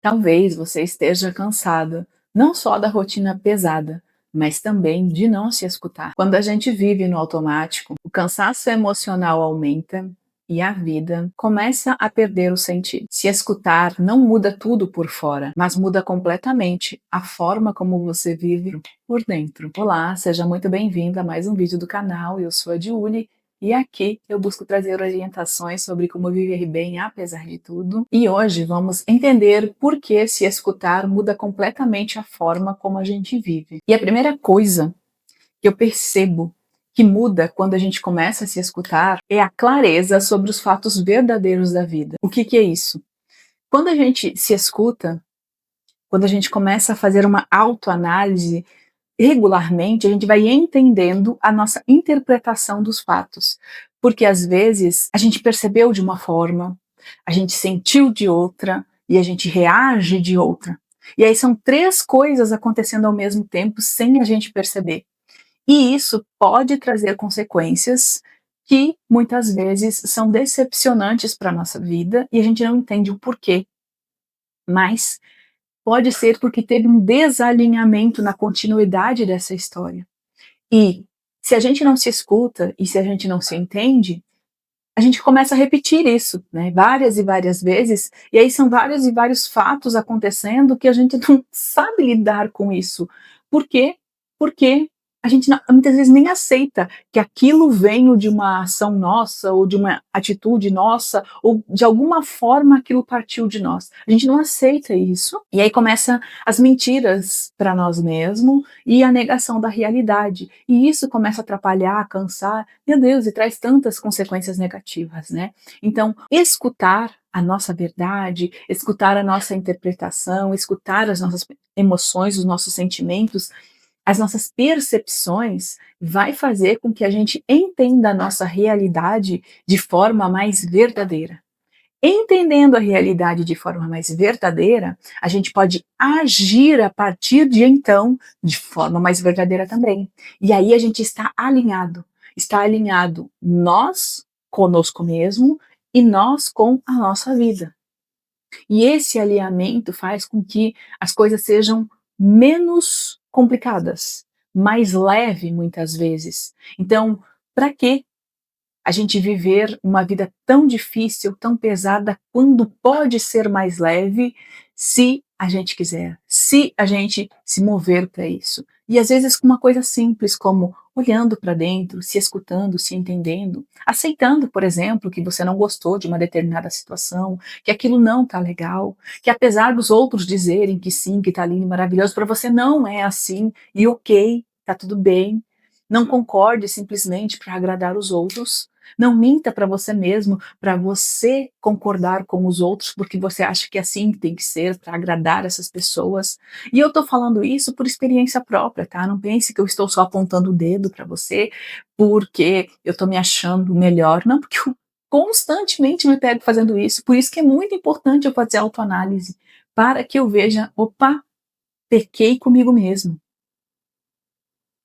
Talvez você esteja cansada, não só da rotina pesada, mas também de não se escutar. Quando a gente vive no automático, o cansaço emocional aumenta e a vida começa a perder o sentido. Se escutar não muda tudo por fora, mas muda completamente a forma como você vive por dentro. Olá, seja muito bem-vinda a mais um vídeo do canal. Eu sou a Diune e aqui eu busco trazer orientações sobre como viver bem apesar de tudo. E hoje vamos entender por que se escutar muda completamente a forma como a gente vive. E a primeira coisa que eu percebo que muda quando a gente começa a se escutar é a clareza sobre os fatos verdadeiros da vida. O que é isso? Quando a gente se escuta, quando a gente começa a fazer uma autoanálise, regularmente, a gente vai entendendo a nossa interpretação dos fatos. Porque às vezes a gente percebeu de uma forma, a gente sentiu de outra e a gente reage de outra. E aí são três coisas acontecendo ao mesmo tempo sem a gente perceber. E isso pode trazer consequências que muitas vezes são decepcionantes para a nossa vida e a gente não entende o porquê. Mas pode ser porque teve um desalinhamento na continuidade dessa história. E se a gente não se escuta e se a gente não se entende, a gente começa a repetir isso, né, várias e várias vezes, e aí são vários e vários fatos acontecendo que a gente não sabe lidar com isso. Por quê? Porque a gente muitas vezes nem aceita que aquilo venha de uma ação nossa, ou de uma atitude nossa, ou de alguma forma aquilo partiu de nós. A gente não aceita isso, e aí começa as mentiras para nós mesmos e a negação da realidade. E isso começa a atrapalhar, cansar, meu Deus, e traz tantas consequências negativas, né? Então, escutar a nossa verdade, escutar a nossa interpretação, escutar as nossas emoções, os nossos sentimentos, as nossas percepções, vai fazer com que a gente entenda a nossa realidade de forma mais verdadeira. Entendendo a realidade de forma mais verdadeira, a gente pode agir a partir de então de forma mais verdadeira também. E aí a gente está alinhado nós conosco mesmo e nós com a nossa vida. E esse alinhamento faz com que as coisas sejam menos complicadas, mais leve muitas vezes. Então, para que a gente viver uma vida tão difícil, tão pesada, quando pode ser mais leve, se a gente quiser, se a gente se mover para isso. E às vezes com uma coisa simples como olhando para dentro, se escutando, se entendendo, aceitando, por exemplo, que você não gostou de uma determinada situação, que aquilo não tá legal, que apesar dos outros dizerem que sim, que tá lindo e maravilhoso, para você não é assim, e ok, tá tudo bem. Não concorde simplesmente para agradar os outros. Não minta para você mesmo, para você concordar com os outros, porque você acha que é assim que tem que ser, para agradar essas pessoas. E eu tô falando isso por experiência própria, tá? Não pense que eu estou só apontando o dedo para você, porque eu tô me achando melhor. Não, porque eu constantemente me pego fazendo isso. Por isso que é muito importante eu fazer autoanálise, para que eu veja, opa, pequei comigo mesmo,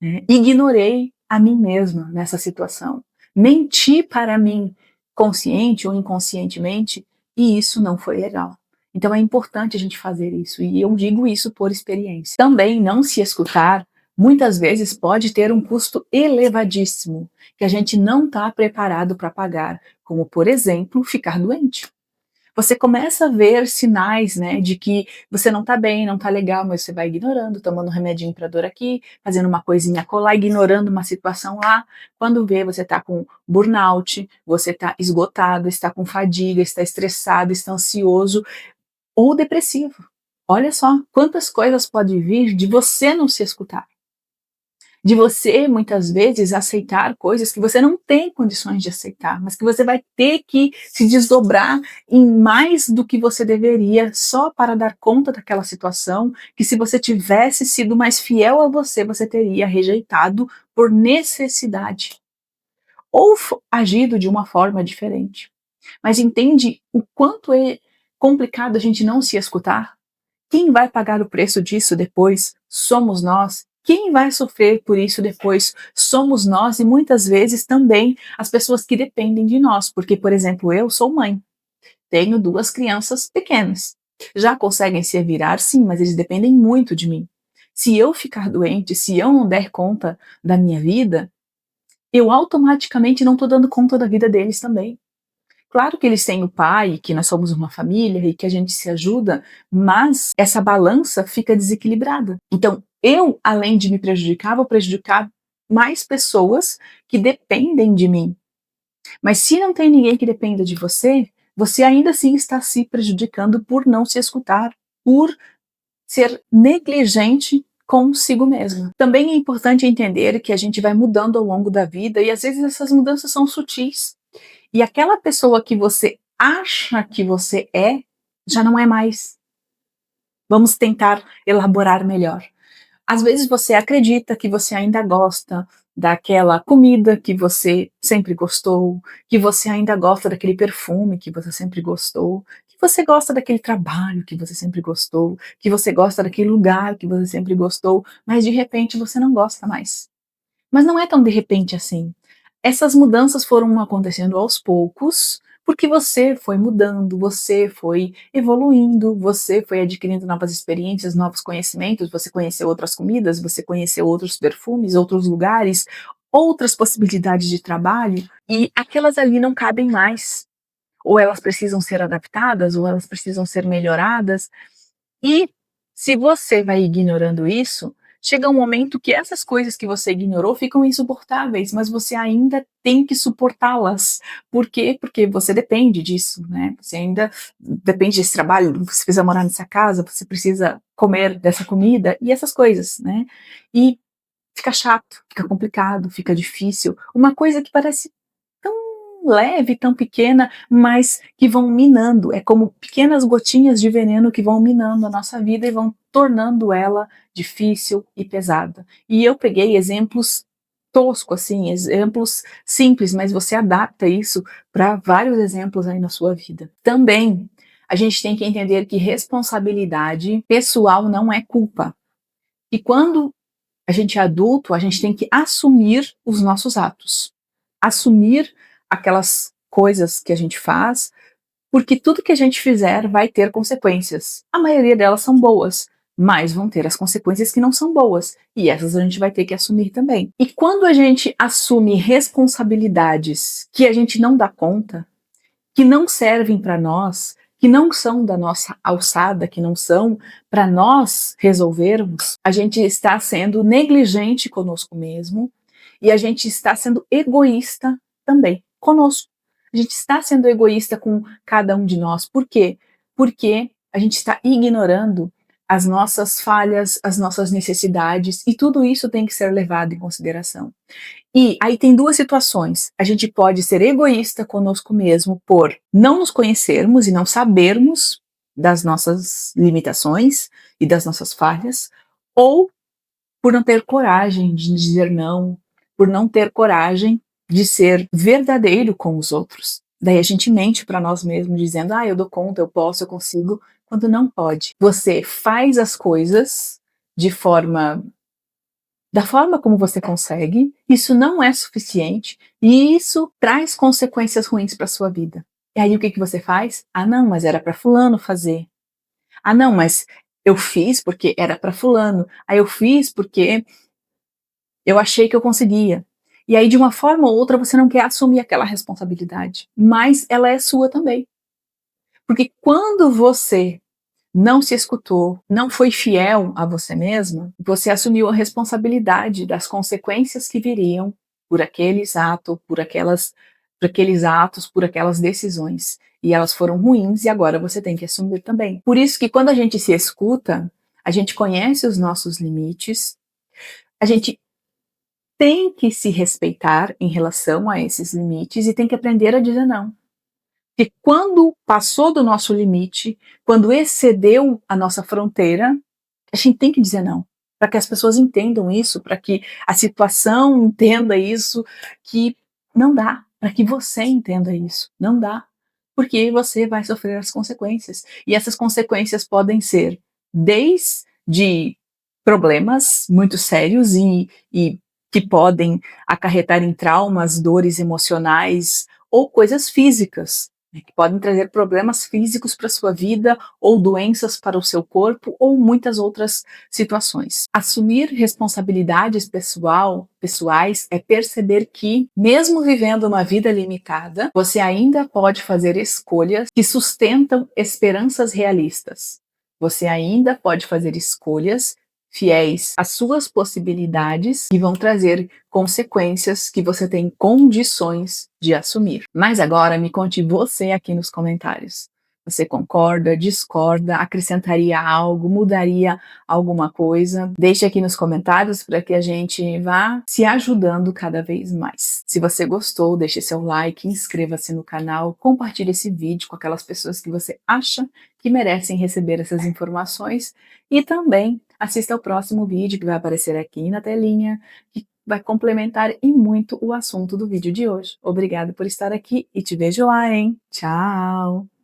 né? Ignorei a mim mesma nessa situação. Menti para mim, consciente ou inconscientemente, e isso não foi legal. Então é importante a gente fazer isso, e eu digo isso por experiência. Também não se escutar, muitas vezes pode ter um custo elevadíssimo, que a gente não está preparado para pagar, como por exemplo, ficar doente. Você começa a ver sinais, né, de que você não tá bem, não tá legal, mas você vai ignorando, tomando um remedinho para dor aqui, fazendo uma coisinha colar, ignorando uma situação lá. Quando vê, você tá com burnout, você tá esgotado, está com fadiga, está estressado, está ansioso ou depressivo. Olha só quantas coisas podem vir de você não se escutar, de você muitas vezes aceitar coisas que você não tem condições de aceitar, mas que você vai ter que se desdobrar em mais do que você deveria só para dar conta daquela situação, que se você tivesse sido mais fiel a você, você teria rejeitado por necessidade ou agido de uma forma diferente. Mas entende o quanto é complicado a gente não se escutar? Quem vai pagar o preço disso depois somos nós. Quem vai sofrer por isso depois somos nós e muitas vezes também as pessoas que dependem de nós. Porque, por exemplo, eu sou mãe, tenho duas crianças pequenas. Já conseguem se virar? Sim, mas eles dependem muito de mim. Se eu ficar doente, se eu não der conta da minha vida, eu automaticamente não estou dando conta da vida deles também. Claro que eles têm o pai, que nós somos uma família e que a gente se ajuda, mas essa balança fica desequilibrada. Então, eu, além de me prejudicar, vou prejudicar mais pessoas que dependem de mim. Mas se não tem ninguém que dependa de você, você ainda assim está se prejudicando por não se escutar, por ser negligente consigo mesma. Também é importante entender que a gente vai mudando ao longo da vida e às vezes essas mudanças são sutis. E aquela pessoa que você acha que você é, já não é mais. Vamos tentar elaborar melhor. Às vezes você acredita que você ainda gosta daquela comida que você sempre gostou, que você ainda gosta daquele perfume que você sempre gostou, que você gosta daquele trabalho que você sempre gostou, que você gosta daquele lugar que você sempre gostou, mas de repente você não gosta mais. Mas não é tão de repente assim. Essas mudanças foram acontecendo aos poucos, porque você foi mudando, você foi evoluindo, você foi adquirindo novas experiências, novos conhecimentos, você conheceu outras comidas, você conheceu outros perfumes, outros lugares, outras possibilidades de trabalho, e aquelas ali não cabem mais. Ou elas precisam ser adaptadas, ou elas precisam ser melhoradas, e se você vai ignorando isso, chega um momento que essas coisas que você ignorou ficam insuportáveis, mas você ainda tem que suportá-las. Por quê? Porque você depende disso, né? Você ainda depende desse trabalho, você precisa morar nessa casa, você precisa comer dessa comida e essas coisas, né? E fica chato, fica complicado, fica difícil. Uma coisa que parece tão leve, tão pequena, mas que vão minando. É como pequenas gotinhas de veneno que vão minando a nossa vida e vão tornando ela difícil e pesada. E eu peguei exemplos toscos, assim, exemplos simples, mas você adapta isso para vários exemplos aí na sua vida. Também a gente tem que entender que responsabilidade pessoal não é culpa. E quando a gente é adulto, a gente tem que assumir os nossos atos, assumir aquelas coisas que a gente faz, porque tudo que a gente fizer vai ter consequências. A maioria delas são boas, mas vão ter as consequências que não são boas, e essas a gente vai ter que assumir também. E quando a gente assume responsabilidades que a gente não dá conta, que não servem para nós, que não são da nossa alçada, que não são para nós resolvermos, a gente está sendo negligente conosco mesmo e a gente está sendo egoísta também conosco. A gente está sendo egoísta com cada um de nós. Por quê? Porque a gente está ignorando as nossas falhas, as nossas necessidades e tudo isso tem que ser levado em consideração. E aí tem duas situações. A gente pode ser egoísta conosco mesmo por não nos conhecermos e não sabermos das nossas limitações e das nossas falhas, ou por não ter coragem de dizer não, por não ter coragem de ser verdadeiro com os outros. Daí a gente mente para nós mesmos dizendo: "Ah, eu dou conta, eu posso, eu consigo", quando não pode. Você faz as coisas de forma da forma como você consegue, isso não é suficiente e isso traz consequências ruins para sua vida. E aí o que que você faz? Ah, não, mas era para fulano fazer. Ah, não, mas eu fiz porque era para fulano. Aí eu fiz porque eu achei que eu conseguia. E aí de uma forma ou outra você não quer assumir aquela responsabilidade, mas ela é sua também. Porque quando você não se escutou, não foi fiel a você mesma, você assumiu a responsabilidade das consequências que viriam por aqueles atos, por aqueles atos, por aquelas decisões. E elas foram ruins e agora você tem que assumir também. Por isso que quando a gente se escuta, a gente conhece os nossos limites, a gente tem que se respeitar em relação a esses limites e tem que aprender a dizer não. Que quando passou do nosso limite, quando excedeu a nossa fronteira, a gente tem que dizer não, para que as pessoas entendam isso, para que a situação entenda isso, que não dá, para que você entenda isso, não dá, porque você vai sofrer as consequências. E essas consequências podem ser desde problemas muito sérios e que podem acarretar em traumas, dores emocionais ou coisas físicas, né, que podem trazer problemas físicos para sua vida ou doenças para o seu corpo ou muitas outras situações. Assumir responsabilidades pessoais é perceber que, mesmo vivendo uma vida limitada, você ainda pode fazer escolhas que sustentam esperanças realistas. Você ainda pode fazer escolhas fiéis às suas possibilidades e vão trazer consequências que você tem condições de assumir. Mas agora me conte você aqui nos comentários. Você concorda, discorda, acrescentaria algo, mudaria alguma coisa? Deixe aqui nos comentários para que a gente vá se ajudando cada vez mais. Se você gostou, deixe seu like, inscreva-se no canal, compartilhe esse vídeo com aquelas pessoas que você acha que merecem receber essas informações e também assista ao próximo vídeo que vai aparecer aqui na telinha, que vai complementar e muito o assunto do vídeo de hoje. Obrigada por estar aqui e te vejo lá, hein? Tchau!